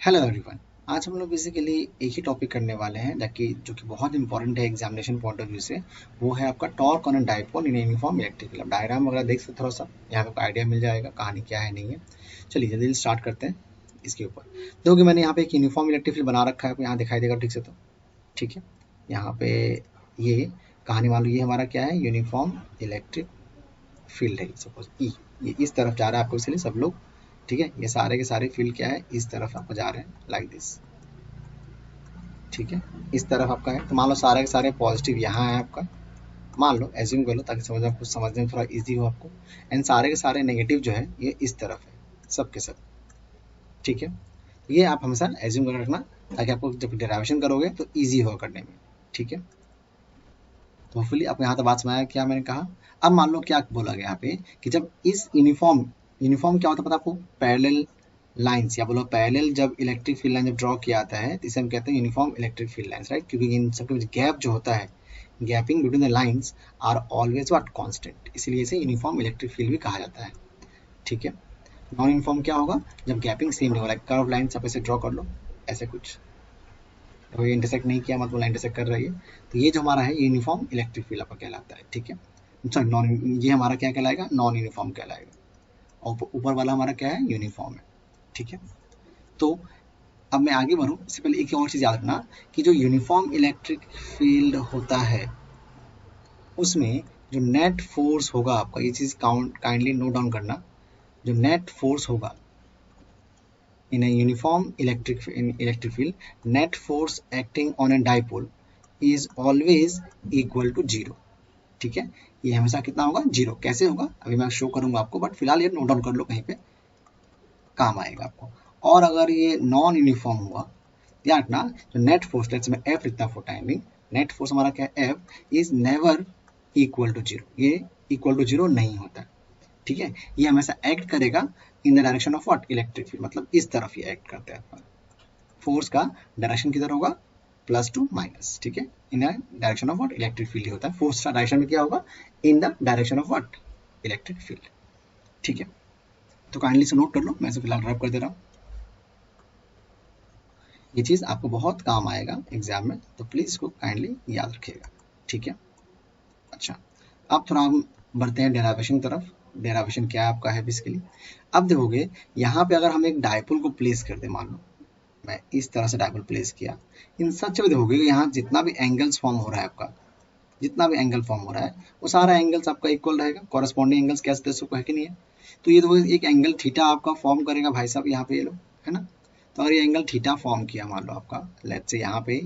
Hello everyone. आज हम लोग बेसिकली एक ही टॉपिक करने वाले हैं जो कि बहुत इंपॉर्टेंट है एग्जामिनेशन पॉइंट ऑफ व्यू से। वो है आपका torque on a dipole in uniform electric field. Diagram वगैरह देख सकते थोड़ा सा, यहाँ पे आपको आइडिया मिल जाएगा कहानी क्या है नहीं है। चलिए जल्दी स्टार्ट करते हैं इसके ऊपर। देखोगे मैंने यहाँ पे एक यूनिफॉर्म इलेक्ट्रिक फील्ड बना रखा है, आपको यहाँ दिखाई देगा ठीक से। तो ठीक है, यहाँ पे ये कहानी मान लो, ये हमारा क्या है, यूनिफॉर्म इलेक्ट्रिक फील्ड है। सपोज ये इस तरफ जा रहा है आपको, इसलिए सब लोग ठीक है, ये सारे के सारे फील्ड क्या है, इस तरफ आपको जा रहे हैं लाइक दिस। ठीक है, इस तरफ आपका है, तो मान लो सारे के सारे पॉजिटिव यहाँ है आपका, मान लो एज्यूम कर लो ताकि समझने में थोड़ा इजी हो आपको। एंड सारे के सारे नेगेटिव जो है ये इस तरफ है, सब के सब। ठीक है, ये आप हमेशा एज्यूम कर रखना ताकि आपको जब डेरिवेशन करोगे तो ईजी हो करने में। ठीक है, तो होपफुली आपको यहाँ तक बात समझ आया क्या मैंने कहा। अब मान लो क्या बोला गया यहाँ पे कि जब इस यूनिफॉर्म क्या होता है पता आपको, पैरेलल लाइंस या बोलो पैरेलल, जब इलेक्ट्रिक फील्ड लाइन जब ड्रॉ किया जाता है तो इसे हम कहते हैं uniform electric field lines, right. क्योंकि इन सबके बीच गैप जो होता है, gapping between the lines are always what, constant, इसलिए इसे यूनिफॉर्म इलेक्ट्रिक फील्ड भी कहा जाता है। ठीक है, नॉन यूनिफॉर्म क्या होगा, जब गैपिंग सेम नहीं होगा, कर्व लाइंस आप ऐसे ड्रॉ कर लो ऐसे कुछ, तो ये इंटरसेक्ट नहीं किया मतलब इंटरसेक्ट कर रही है, तो ये जो हमारा है यूनिफॉर्म इलेक्ट्रिक फील्ड आपका कहलाता है। ठीक है, सॉरी नॉन, ये हमारा क्या कहलाएगा, नॉन यूनिफॉर्म कहलाएगा। और ऊपर वाला हमारा क्या है, यूनिफॉर्म है। ठीक है, तो अब मैं आगे बढ़ूँ इससे पहले एक और चीज़ याद रखना कि जो यूनिफॉर्म इलेक्ट्रिक फील्ड होता है उसमें जो नेट फोर्स होगा आपका, ये चीज़ काइंडली नोट डाउन करना, जो नेट फोर्स होगा in a uniform electric field, net force acting on a dipole is always equal to 0। ठीक है, ये हमेशा कितना होगा, 0। कैसे होगा अभी मैं शो करूंगा आपको, बट फिलहाल ये नोट डाउन कर लो, कहीं पे काम आएगा आपको। और अगर ये नॉन यूनिफॉर्म हुआ, याद रखना जो नेट फोर्स, लेट्स मैं एफ लिखता फॉर टाइमिंग, नेट फोर्स हमारा क्या है, F is never equal to 0, ये इक्वल टू 0 नहीं होता। ठीक है, ये हमेशा एक्ट करेगा इन the direction of what, electric field, मतलब इस तरफ ये एक्ट करता है। फोर्स का डायरेक्शन किधर होगा, प्लस टू माइनस। ठीक है, in the direction of what, electric field होता है। फोर्स का डायरेक्शन में क्या होगा, in the direction of what, electric field. ठीक है, तो काइंडली से नोट कर लो, मैं इसे फिलहाल रैप कर दे रहा हूँ। ये चीज़ आपको बहुत काम आएगा एग्जाम में, तो प्लीज़ इसको काइंडली याद रखिएगा। ठीक है, अच्छा अब थोड़ा हम बढ़ते हैं डेरिवेशन की तरफ। डेरिवेशन क्या आपका है बेसिकली, अब देखोगे यहाँ पे अगर हम एक डायपोल को प्लेस कर दे, मान लो मैं इस तरह से डायपोल प्लेस किया, इन सच में देखोगे यहाँ जितना भी एंगल्स फॉर्म हो रहा है आपका, जितना भी एंगल फॉर्म हो रहा है वो सारा एंगल्स आपका इक्वल रहेगा, कॉरेस्पॉन्डिंग एंगल्स क्या है कि नहीं है। तो ये देखो एक एंगल थीटा आपका फॉर्म करेगा भाई साहब, यहाँ पे ये लो है ना। तो अगर ये एंगल थीटा फॉर्म किया, मान लो आपका लेट्स से यहाँ पे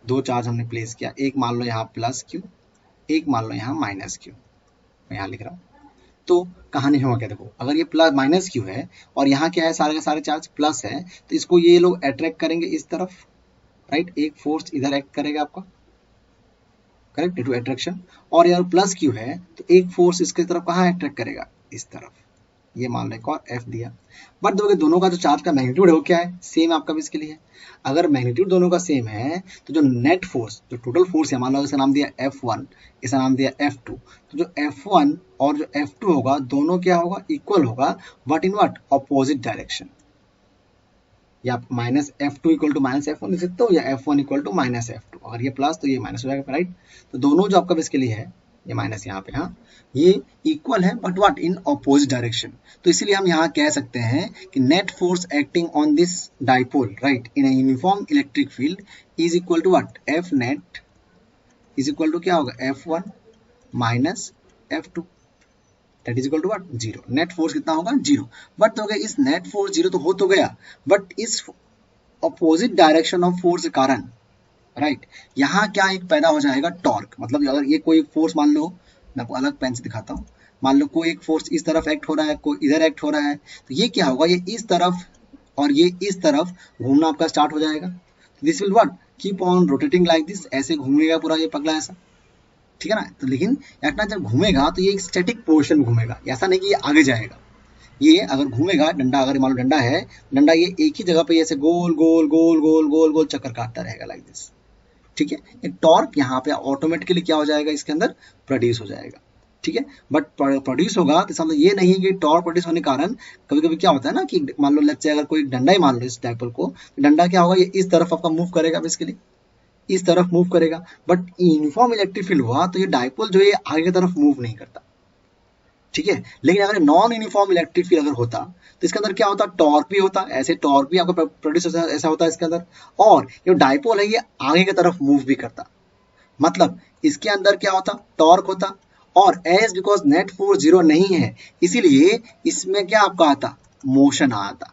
दो चार्ज हमने प्लेस किया, एक मान लो यहाँ प्लस क्यू, एक मान लो यहाँ माइनस क्यू, मैं यहाँ लिख रहा हूँ। तो कहानी हुआ क्या, देखो अगर ये प्लस माइनस क्यू है और यहाँ क्या है, सारे के सारे चार्ज प्लस है, तो इसको ये लोग अट्रैक्ट करेंगे इस तरफ, राइट। एक फोर्स इधर एक्ट करेगा आपका, करेक्ट, ड्यू टू अट्रैक्शन। और यार प्लस क्यू है तो एक फोर्स इसके तरफ कहाँ अट्रैक्ट करेगा, इस तरफ। ये मान लो एक और एफ दिया, बट देखोगे दोनों का जो चार्ज का मैग्नीट्यूड है वो क्या है, सेम आपका भी इसके लिए है। अगर मैग्नीट्यूड दोनों का सेम है तो जो नेट फोर्स, जो टोटल फोर्स है, मान लो इसका नाम दिया F1, इसका नाम दिया F2, तो जो F1 और जो F2 होगा दोनों क्या होगा, इक्वल होगा, but in what, opposite direction. या minus F2 equal to minus F1 लिख सकते हो, या F1 equal to minus F2, अगर ये प्लस तो ये माइनस हो जाएगा, राइट। तो दोनों जो आपका बेसिकली लिए है, ये माइनस यहाँ पे, हाँ ये इक्वल है but what, in opposite direction. तो इसीलिए हम यहाँ कह सकते हैं कि net force acting on this dipole, right, in a uniform electric field is equal to what, F net is equal to क्या होगा, F1 minus F2, that is equal to what, 0। Net force कितना होगा, 0। But हो गया, इस net force 0 तो हो तो गया, बट इस अपोजिट डायरेक्शन ऑफ फोर्स के कारण, राइट, यहाँ क्या एक पैदा हो जाएगा, टॉर्क। मतलब अगर ये कोई फोर्स मान लो, मैं आपको अलग पेन से दिखाता हूँ, मान लो कोई एक फोर्स इस तरफ एक्ट हो रहा है, कोई इधर एक्ट हो रहा है, तो ये क्या होगा, ये इस तरफ और ये इस तरफ घूमना आपका स्टार्ट हो जाएगा। This will what, keep on rotating like this, ऐसे घूमेगा पूरा ये पगला ऐसा, ठीक है ना। तो लेकिन यार जब घूमेगा तो ये एक स्टैटिक पोर्शन घूमेगा, ऐसा नहीं कि ये आगे जाएगा। ये अगर घूमेगा, डंडा अगर मान लो डंडा है, डंडा ये एक ही जगह पे ऐसे गोल गोल गोल गोल गोल गोल चक्कर काटता रहेगा लाइक दिस। ठीक है, ये टॉर्क यहाँ पे ऑटोमेटिकली क्या हो जाएगा, इसके अंदर प्रोड्यूस हो जाएगा। ठीक है। बट प्रोड्यूस होगा तो इसका मतलब ये नहीं है कि टॉर्क प्रोड्यूस होने के कारण कभी कभी क्या होता है ना कि मान लो लेट्स से अगर कोई डंडा ही मान लो इस डाइपोल को, डंडा क्या होगा, ये इस तरफ आपका मूव करेगा बेसिकली, इस तरफ मूव करेगा। बट यूनिफॉर्म इलेक्ट्रिक फील्ड हुआ तो ये डाइपोल जो है आगे की तरफ मूव नहीं करता, ठीक है। लेकिन अगर नॉन यूनिफॉर्म इलेक्ट्रिक फील्ड अगर होता तो इसके अंदर क्या होता, टॉर्क भी होता, ऐसे टॉर्क भी आपका प्रोड्यूस ऐसा होता है इसके अंदर, और ये डाइपोल है ये आगे की तरफ मूव भी करता। मतलब इसके अंदर क्या होता, टॉर्क होता, और as because net force zero नहीं है इसीलिए इसमें क्या आपका आता, मोशन आता।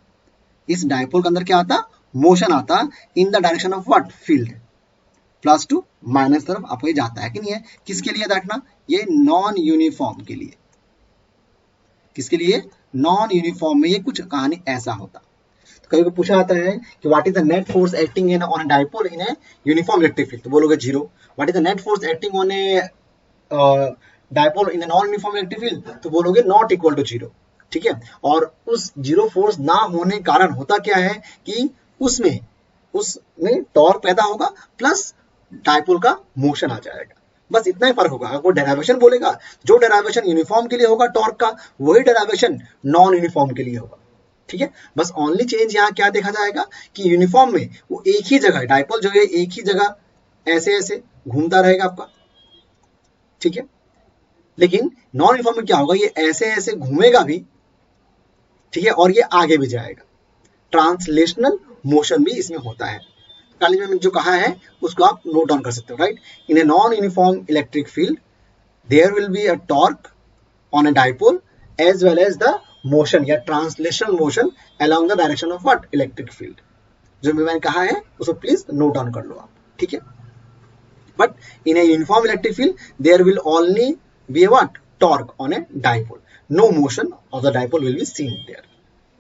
इस डाइपोल के अंदर क्या आता, मोशन आता इन the direction of what, field, plus two minus तरफ आपको ये जाता है कि नहीं है। किसके लिए देखना, ये नॉन यूनिफॉर्म के लिए। किसके लिए, नॉन यूनिफॉर्म में ये कुछ कहानी ऐसा होता। तो कभी पूछा जाता है कि what is the net force acting in on dipole in a uniform electric field, तो बोलोगे zero. What is the net force acting on a dipole in a non uniform electric field, तो बोलोगे नॉट इक्वल टू जीरो, ठीक है। और उस zero force ना होने के कारण होता क्या है कि उसमें टॉर्क पैदा होगा प्लस डाइपोल का मोशन आ जाएगा, बस इतना ही फर्क होगा। अगर कोई डेरिवेशन बोलेगा, जो डेरिवेशन यूनिफॉर्म के लिए होगा टॉर्क का, वही डेरिवेशन नॉन यूनिफॉर्म के लिए होगा, ठीक है। बस ओनली चेंज यहाँ क्या देखा जाएगा कि यूनिफॉर्म में वो एक ही जगह, डाइपोल जो है एक ही जगह ऐसे ऐसे घूमता रहेगा आपका, ठीक है। लेकिन नॉन यूनिफॉर्म में क्या होगा, ये ऐसे ऐसे घूमेगा भी, ठीक है, और ये आगे भी जाएगा। ट्रांसलेशनल मोशन भी इसमें होता है। कॉलेज में जो कहा है उसको आप नोट डाउन कर सकते हो, right. In a non uniform electric field there will be a torque on a dipole as well as the motion या translational motion along the direction of what, electric field. जो मैंने कहा है उसको please note down कर लो आप, ठीक है। But in a uniform electric field there will only be a what, torque on a dipole, no motion of the dipole will be seen there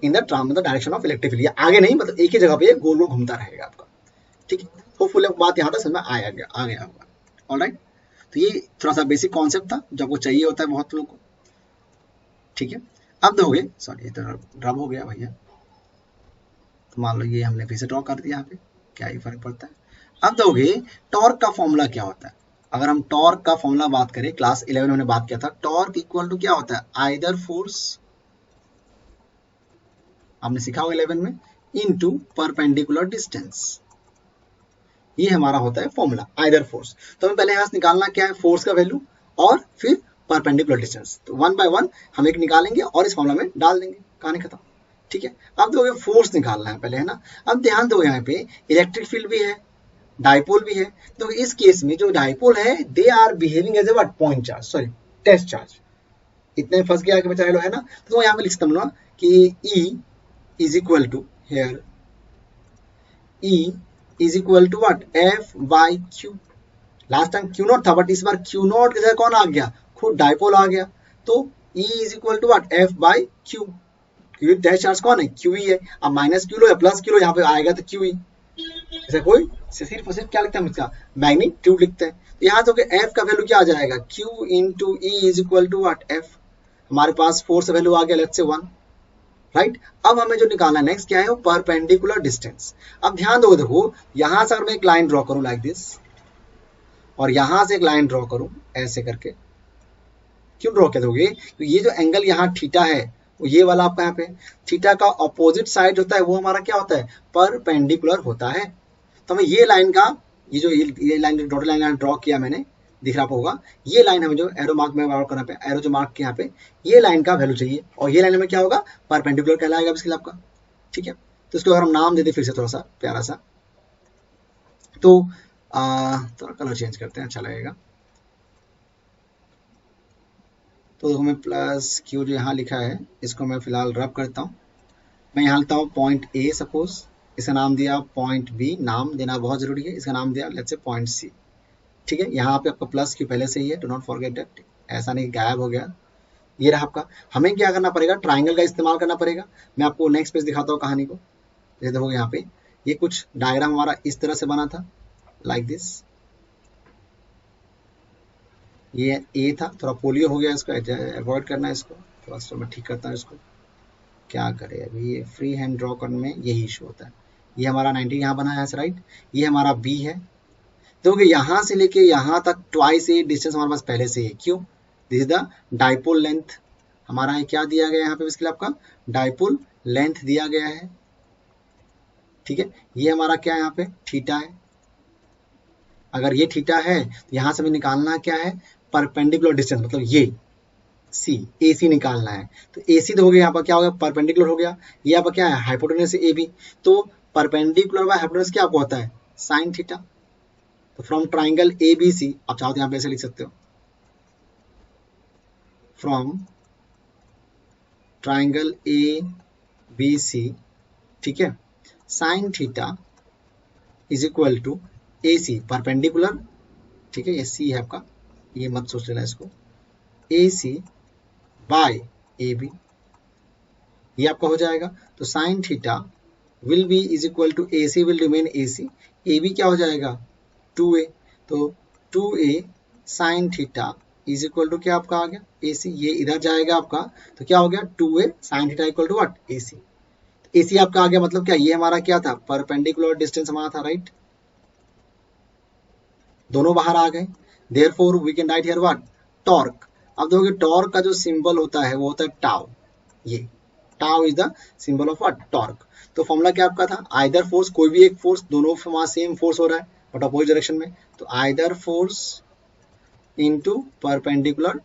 in the direction of electric field. आगे नहीं, मतलब एक ही जगह पे गोल गोल घूमता रहेगा आपका, ठीक है। होपफुली बात यहाँ तक समझ में आ गया होगा, ऑलराइट। तो ये थोड़ा सा बेसिक कॉन्सेप्ट था जो आपको चाहिए होता है बहुत लोगों को, ठीक है। अब दोगे, सॉरी ये तो ड्रॉप हो गया भैया, तो मान लो ये हमने फिर से ड्रॉ कर दिया, यहाँ पे क्या ही फर्क पड़ता है। अब दोगे टॉर्क का फॉर्मूला क्या होता है। अगर हम टॉर्क का फॉर्मूला बात करें, क्लास 11 में हमने बात किया था, टॉर्क इक्वल टू क्या होता है, आइदर फोर्स, आपने सीखा होगा 11 में, इनटू परपेंडिकुलर डिस्टेंस। ये हमारा होता है फॉर्मूला, आइदर फोर्स। तो हमें पहले यहाँ से निकालना क्या है, फोर्स का वैल्यू, और फिर परपेंडिकुलर डिस्टेंस। तो वन बाय वन हम एक निकालेंगे और इस फॉर्मूला में डाल देंगे, कहानी खत्म, ठीक है। अब देखोगे फोर्स निकालना है पहले, है ना। अब ध्यान दो यहाँ पे इलेक्ट्रिक फील्ड भी है, डाइपोल भी है। तो इस केस में जो डाइपोल है they are behaving as a what, point charge, sorry test charge. इतने फंस गया कि बचा लो, है ना। तो यहाँ पे लिखता हूँ ना कि E is equal to, here E is equal to what, F by Q। Last time Q not था, बट इस बार Q नॉट की जगह कौन आ गया, खुद डाइपोल आ गया। तो E is equal to what, F by Q, क्योंकि टेस्ट चार्ज कौन है, Q ही है। अब माइनस Q लो या प्लस Q लो, यहाँ पे आएगा तो Q ही। ऐसा कोई सिर्फ और सिर्फ क्या लिखते हैं इसका, मैग्नीट्यूड लिखते हैं। तो यहाँ तो F का वैल्यू क्या आ जाएगा, Q into E is equal to what, F। हमारे पास फोर्स वैल्यू आ गया लेट्स से 1, राइट। अब हमें जो निकालना है नेक्स्ट क्या है, वो परपेंडिकुलर डिस्टेंस। अब ध्यान दो, देखो यहां से अगर मैं एक लाइन ड्रॉ करूं लाइक दिस, और यहां से एक लाइन ड्रॉ करूं ऐसे करके, क्यों ड्रॉ कर दोगे, तो ये जो एंगल यहाँ थीटा है, वो ये वाला आपका यहाँ पे थीटा का ऑपोजिट साइड होता है, वो हमारा क्या होता है, परपेंडिकुलर होता है। तो हमें ये लाइन का, ये लाइन जो डॉटेड लाइन ड्रॉ किया मैंने, दिख रहा होगा, ये लाइन हमें जो एरो मार्क में वर्क करना पे, एरो जो मार्क के यहाँ पे, ये लाइन का वैल्यू चाहिए, और ये लाइन में क्या होगा, परपेंडिकुलर कहलाएगा इसके लिए आपका, ठीक है। तो इसको अगर हम नाम दे दे फिर से थोड़ा सा प्यारा सा, तो थोड़ा कलर चेंज करते हैं, अच्छा लगेगा। तो हमें प्लस Q जो यहाँ लिखा है, इसको मैं फिलहाल रब करता हूँ। मैं यहाँ लिखता हूँ पॉइंट A सपोज, इसका नाम दिया पॉइंट B, नाम देना बहुत जरूरी है, इसका नाम दिया लेट्स से पॉइंट C, ठीक है। यहाँ पे आपका प्लस Q पहले से ही है, डू नॉट फॉरगेट दैट, ऐसा नहीं गायब हो गया। ये रहा आपका, हमें क्या करना पड़ेगा, ट्राइंगल का इस्तेमाल करना पड़ेगा। मैं आपको नेक्स्ट पेज दिखाता हूँ कहानी को। ये देखोगे यहाँ पे ये कुछ डायग्राम हमारा इस तरह से बना था, लाइक दिस। ये A था, थोड़ा पोलियो हो गया, इसको अवॉइड करना है, इसको थोड़ा सा मैं ठीक करता हूँ। इसको क्या करें, अभी ये फ्री हैंड ड्रॉ करने में यही इशू होता है। ये हमारा 90 यहाँ बना है, राइट। ये हमारा B है, देखोगे यहाँ से लेके यहाँ तक ट्वाइस ए डिस्टेंस हमारे पास पहले से है, क्यों, this is the dipole length. हमारा क्या दिया गया यहाँ पे बेसिकली आपका डाइपोल लेंथ दिया गया है, ठीक है। ये हमारा क्या है यहाँ पे थीटा है। अगर ये थीटा है तो यहाँ से हमें निकालना क्या है परपेंडिकुलर डिस्टेंस, मतलब ये सी ए सी निकालना है। तो ए सी तो हो गया, यहाँ पर क्या हो गया परपेंडिकुलर हो गया। ये यहाँ पर क्या है हाइपोटेनस ए बी, तो परपेंडिकुलर बाय हाइपोटेनस क्या आपको होता है साइन थीटा। तो from triangle A B C, आप चाहो तो यहाँ पे ऐसे लिख सकते हो, from triangle A B C, ठीक है, sine theta is equal to A C perpendicular, ठीक है, ये सी है आपका, ये मत सोच लेना इसको, ए सी बाय ए बी, ये आपका हो जाएगा। तो sine theta will be is equal to A C will remain A C, A B क्या हो जाएगा 2a, तो 2a sine theta is equal to क्या आपका आ गया ए सी, ये इधर जाएगा आपका, तो क्या हो गया 2a sine theta equal to what A C. A C आपका आ गया, मतलब क्या ये हमारा क्या था परपेंडिकुलर डिस्टेंस हमारा था, राइट। दोनों बाहर आ गए, therefore we can write here what torque. अब देखोगे टॉर्क का जो सिंबल होता है वो होता है टाउ, ये tau is the symbol of what torque. तो फॉर्मूला क्या आपका था आइदर फोर्स, कोई भी एक फोर्स, दोनों वहां सेम फोर्स हो रहा है बट अपोजिट डायरेक्शन में, तो either force into perpendicular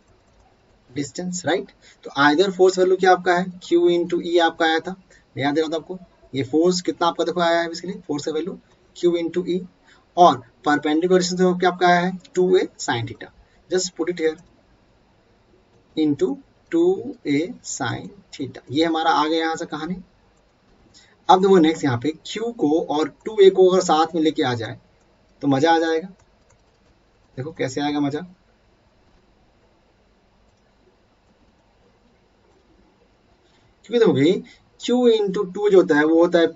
distance, right. तो आइदर फोर्स वैल्यू क्या आपका है Q इंटू ई आपका आया था, मैं याद दे रहा था आपको, ये फोर्स कितना आपका देखो आया है इसके लिए, फोर्स का वैल्यू Q इंटू ई, और परपेंडिकुलर डिस्टेंस क्या आपका आया है 2a sine theta, just put it here into 2a sine theta, ये हमारा आ गया यहाँ से कहानी। अब देखो नेक्स्ट यहाँ पे Q को और 2a को अगर साथ में लेके आ जाए तो मजा आ जाएगा। देखो कैसे आएगा मजा, क्योंकि देखोगे Q इंटू 2 जो होता है वो होता है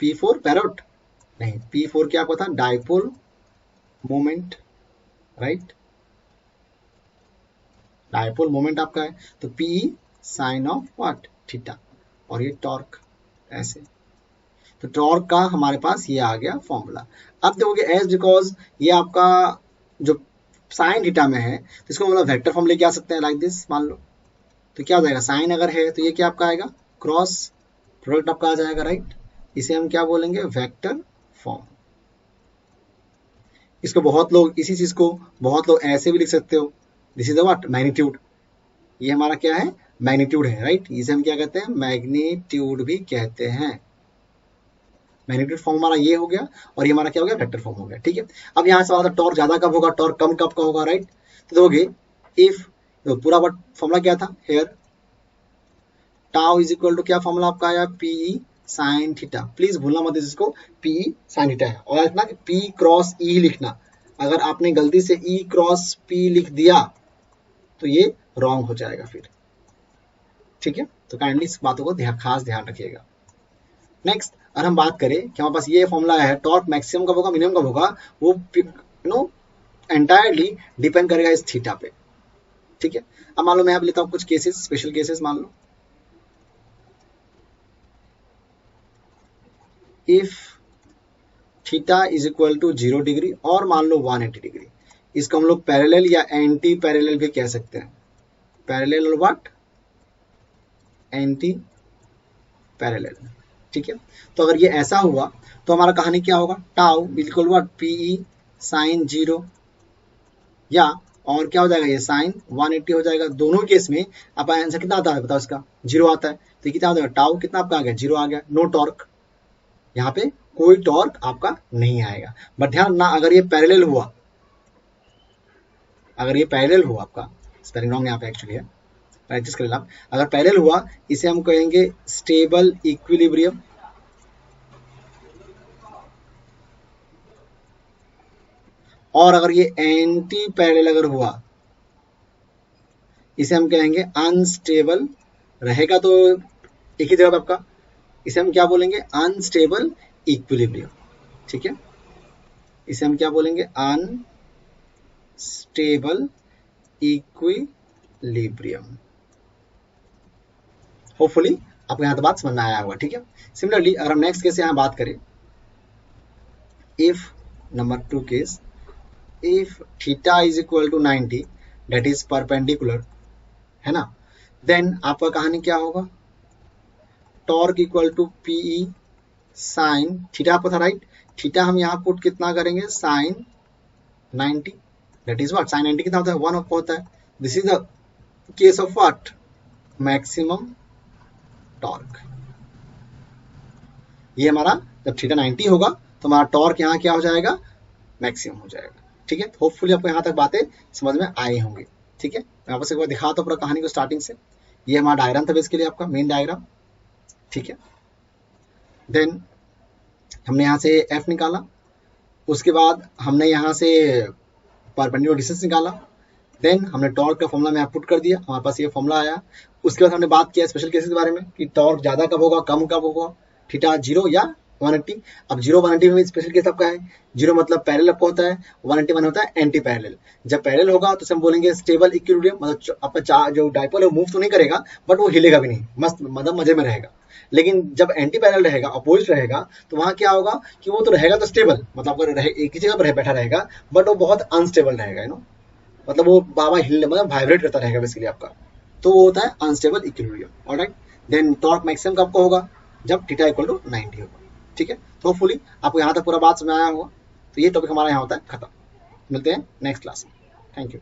P फॉर पैरोट, नहीं P फॉर क्या आपका था dipole moment, right, dipole moment आपका है, तो P sine of what theta, और ये टॉर्क ऐसे, तो टॉर्क का हमारे पास ये आ गया फॉर्मूला। अब देखोगे एज बिकॉज ये आपका जो साइन थीटा में है तो इसको मतलब वेक्टर फॉर्म लेके आ सकते हैं लाइक दिस, मान लो, तो क्या हो जाएगा साइन अगर है तो ये क्या आपका आएगा क्रॉस प्रोडक्ट आपका आ जाएगा, राइट, इसे हम क्या बोलेंगे वेक्टर फॉर्म। इसको बहुत लोग इसी चीज को बहुत लोग ऐसे भी लिख सकते हो, this is the what magnitude, ये हमारा क्या है मैग्नीट्यूड है, राइट, इसे हम क्या कहते हैं मैग्नीट्यूड भी कहते हैं। मैग्नीट्यूड फॉर्म हमारा ये हो गया, और ये हमारा क्या हो गया वेक्टर फॉर्म हो गया, ठीक है। अब यहाँ से टॉर्क ज्यादा कब होगा टॉर्क कम कब का होगा, राइट। तो देखोगे इफ तो पूरा फॉर्मूला क्या था here tau is equal to क्या फॉर्मूला आपका आया पी साइन थीटा, प्लीज भूलना मत इसको पी साइन थीटा है, और लिखना कि पी क्रॉस ई लिखना, अगर आपने गलती से ई क्रॉस पी लिख दिया तो ये रॉन्ग हो जाएगा फिर, ठीक है। तो काइंडली इस बातों को खास ध्यान रखिएगा। नेक्स्ट अगर हम बात करें कि हमारे पास ये फॉर्मूला है टॉर्क मैक्सिमम कब होगा मिनिमम कब होगा, वो एंटायरली डिपेंड करेगा इस थीटा पे, ठीक है। अब मान लो मैं यहाँ लेता हूँ कुछ केसेस, स्पेशल केसेस, मान लो if theta is equal to 0 degree और मान लो 180 डिग्री, इसको हम लोग पैरेलल या एंटी पैरेलल भी कह सकते हैं, पैरेलल और व्हाट एंटी पैरेलल, ठीक है। तो अगर ये ऐसा हुआ तो हमारा कहानी क्या होगा टाउ बिल्कुल व्हाट पीई साइन 0, या और क्या हो जाएगा ये साइन 180 हो जाएगा। दोनों केस में आपका आंसर कितना आता है बताओ, इसका 0 आता है, तो कितना हो जाएगा टाउ कितना आपका आ गया 0 आ गया, नो टॉर्क, यहाँ पे कोई टॉर्क आपका नहीं आएगा। बट ध्यान ना अगर ये पैरेलल हुआ, अगर ये पैरेलल हुआ आपका स्पेलिंग रॉन्ग यहाँ पे एक्चुअली है, प्रैक्टिस कर लेना, अगर पैरेलल हुआ इसे हम कहेंगे स्टेबल इक्विलिब्रियम, और अगर ये एंटी पैरेलल अगर हुआ इसे हम कहेंगे अनस्टेबल, रहेगा तो एक ही जगह आपका, इसे हम क्या बोलेंगे अनस्टेबल इक्विलिब्रियम, ठीक है, इसे हम क्या बोलेंगे अनस्टेबल इक्विलिब्रियम। होपफुली आपको यहाँ तो बात समझ में आया होगा, ठीक है। सिमिलरली अगर हम नेक्स्ट केस यहाँ बात करें, if number 2 case, if theta is equal to 90 that is perpendicular, है ना। देन आपका कहानी क्या होगा, torque equal to P E sine theta आपको था, राइट। थीटा हम यहाँ पुट कितना करेंगे, sine 90, that is what, sine 90 कितना होता है, 1 होता है। This is the case of what, maximum torque. ये हमारा जब थीटा 90 होगा तो हमारा टॉर्क यहाँ क्या हो जाएगा, मैक्सिमम हो जाएगा। ठीक है, होपफुली आपको यहाँ तक बातें समझ में आई होंगी। ठीक है, मैं आपको एक बार दिखाता हूँ पूरा कहानी को स्टार्टिंग से। ये हमारा डायग्राम था बेसिकली आपका मेन डायग्राम। ठीक है, देन हमने यहाँ से एफ निकाला, उसके बाद हमने यहाँ से परपेंडिकुलर डिस्टेंस निकाला, देन हमने टॉर्क का फॉर्मूला में यहाँ पुट कर दिया, हमारे पास ये फॉर्मूला आया। उसके बाद हमने बात किया स्पेशल केसेस के बारे में कि टॉर्क ज़्यादा कब होगा, कम कब होगा, थीटा 0 या 180। अब 0 180 में स्पेशल केस आपका है, 0 मतलब पैरेलल आपका होता है, 180 होता है एंटी पैरेलल। जब पैरेलल होगा तो हम बोलेंगे स्टेबल इक्विलिब्रियम, मतलब आपका जो डाइपोल है वो मूव तो नहीं करेगा बट वो हिलेगा भी नहीं, मस्त मतलब मजे में रहेगा। लेकिन जब एंटी पैरेलल रहेगा, अपोजिट रहेगा, तो वहां क्या होगा कि वो तो रहेगा तो स्टेबल, मतलब एक ही जगह पर बैठा रहेगा बट वो बहुत अनस्टेबल रहेगा, यू नो, मतलब वो बाबा हिल मतलब वाइब्रेट करता रहेगा बेसिकली आपका, तो वो होता है unstable equilibrium. Alright, then torque maximum कब को होगा, जब थीटा इक्वल टू 90 होगा। ठीक है, तो होपफुली आपको यहाँ तक पूरा बात समझ आया होगा। तो ये टॉपिक हमारा यहाँ होता है खत्म। मिलते हैं नेक्स्ट क्लास में। Thank you.